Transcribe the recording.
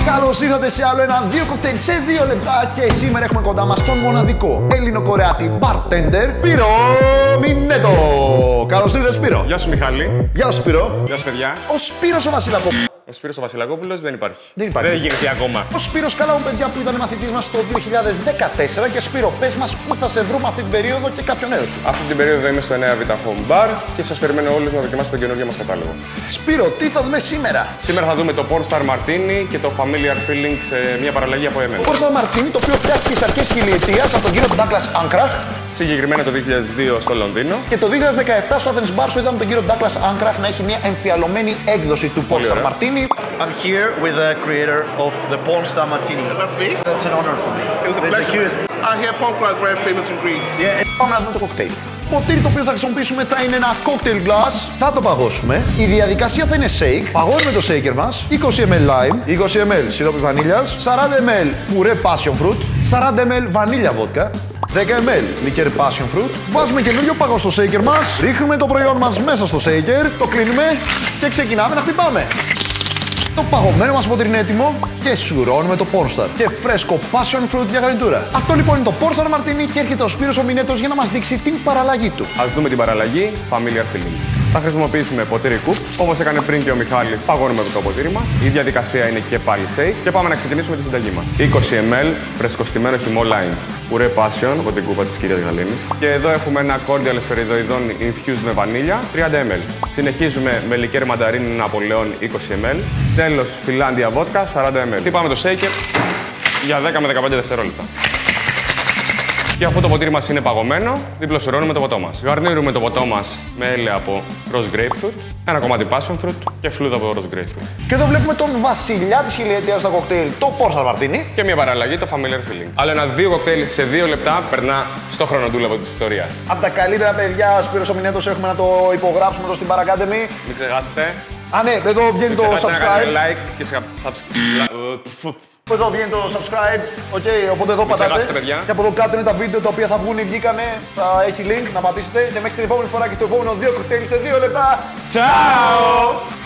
Καλώς ήρθατε σε άλλο ένα 2 κοκτέιλ σε 2 λεπτά και σήμερα έχουμε κοντά μας τον μοναδικό Έλληνο-Κορεάτη bartender Σπύρο Μινέτο. Καλώς ήρθες Σπύρο. Γεια σου Μιχάλη. Γεια σου Σπύρο. Γεια σου παιδιά. Ο Σπύρος ο Βασιλακόπουλος. Ο Σπύρος ο Βασιλακόπουλος δεν υπάρχει. Δεν υπάρχει. Δεν γίνεται ακόμα. Ο Σπύρος καλά μου παιδιά που ήταν μαθητής μας το 2014 και Σπύρο πες μας πού θα σε βρούμε αυτή την περίοδο και κάποιο νέο σου. Αυτή την περίοδο είμαι στο 9Β Home Bar και σας περιμένω όλους να δοκιμάσετε τον καινούργιο μας κατάλογο. Σπύρο, τι θα δούμε σήμερα? Σήμερα θα δούμε το Pornstar Martini και το Familiar Feeling σε μια παραλλαγή από εμένα. Το Pornstar Martini, το οποίο φτιάχτηκε στις αρχές χιλιετίας από τον κύριο Douglas Ankrach. Συγκεκριμένα το 2002 στο Λονδίνο. Και το 2017 στο Athens Bar είδαμε τον κύριο Douglas Ankrach να έχει μια εμφιαλωμένη έκδοση του Pornstar Martini. I'm here with the creator of the Pornstar Martini. That's me. That's an honor for me. It was a pleasure. I hear Pornstar is very famous in Greece. Πάμε να δούμε το κοκτέιλ. Το ποτήρι το οποίο θα χρησιμοποιήσουμε θα είναι ένα cocktail glass. Θα το παγώσουμε. Η διαδικασία θα είναι shake. Παγώνουμε το shaker μας. 20 ml lime, 20 ml σιρόπι βανίλιας, 40 ml πουρέ passion fruit, 40 ml βανίλια βότκα, 10 ml liqueur passion fruit. Βάζουμε καινούριο παγό στο shaker μας. Ρίχνουμε το προϊόν μας μέσα στο shaker. Το κλείνουμε και ξεκινάμε να χτυπάμε. Το παγωμένο μας ποτήρι είναι έτοιμο και σουρώνουμε το Pornstar και φρέσκο passion fruit για γαρνιτούρα. Αυτό λοιπόν είναι το Pornstar Martini και έρχεται ο Σπύρος ο Μινέτος για να μας δείξει την παραλλαγή του. Ας δούμε την παραλλαγή Familiar Feeling. Θα χρησιμοποιήσουμε ποτήρι κουπ, όπως έκανε πριν και ο Μιχάλης. Παγώνουμε το ποτήρι μας. Η διαδικασία είναι και πάλι shake και πάμε να ξεκινήσουμε τη συνταγή μας. 20 ml φρεσκοστημένο χυμό lime, πουρέ passion από την κούπα της κυρίας Γαλήνης. Και εδώ έχουμε ένα cordial εσπεριδοειδών infused με βανίλια, 30 ml. Συνεχίζουμε με λικέρ μανταρίνι Ναπολεόν 20 ml. Τέλος, Φιλάντια βότκα 40 ml. Χτυπάμε το shaker για 10 με 15 δευτερόλεπτα. Και αφού το ποτήρι μας είναι παγωμένο, διπλοσουρώνουμε το ποτό μας. Γαρνίρουμε το ποτό μας με έλαια από rose grapefruit, ένα κομμάτι passion fruit και φλούδα από rose grapefruit. Και εδώ βλέπουμε τον βασιλιά της χιλιετίας στα κοκτέιλ, το Pornstar Martini. Και μια παραλλαγή, το Familiar Feeling. Άλλο ένα 2 κοκτέιλ σε 2 λεπτά περνά στο χρονοτούλαβο της ιστορίας. Από τα καλύτερα παιδιά, ο Σπύρος ο Μινέτος, έχουμε να το υπογράψουμε εδώ στην Bar Academy. Μην ξεχάσετε. Α, ναι, εδώ βγαίνει το Να κάνετε subscribe. like και subscribe. Εδώ βγαίνει το subscribe. Οκ, οπότε εδώ πατάτε. ξεχάσετε, παιδιά. Και από εδώ κάτω είναι τα βίντεο τα οποία θα βγουν ή βγήκανε. Θα έχει link να πατήσετε. Και μέχρι την επόμενη φορά και το επόμενο 2 κοκτέιλ σε 2 λεπτά. Ciao!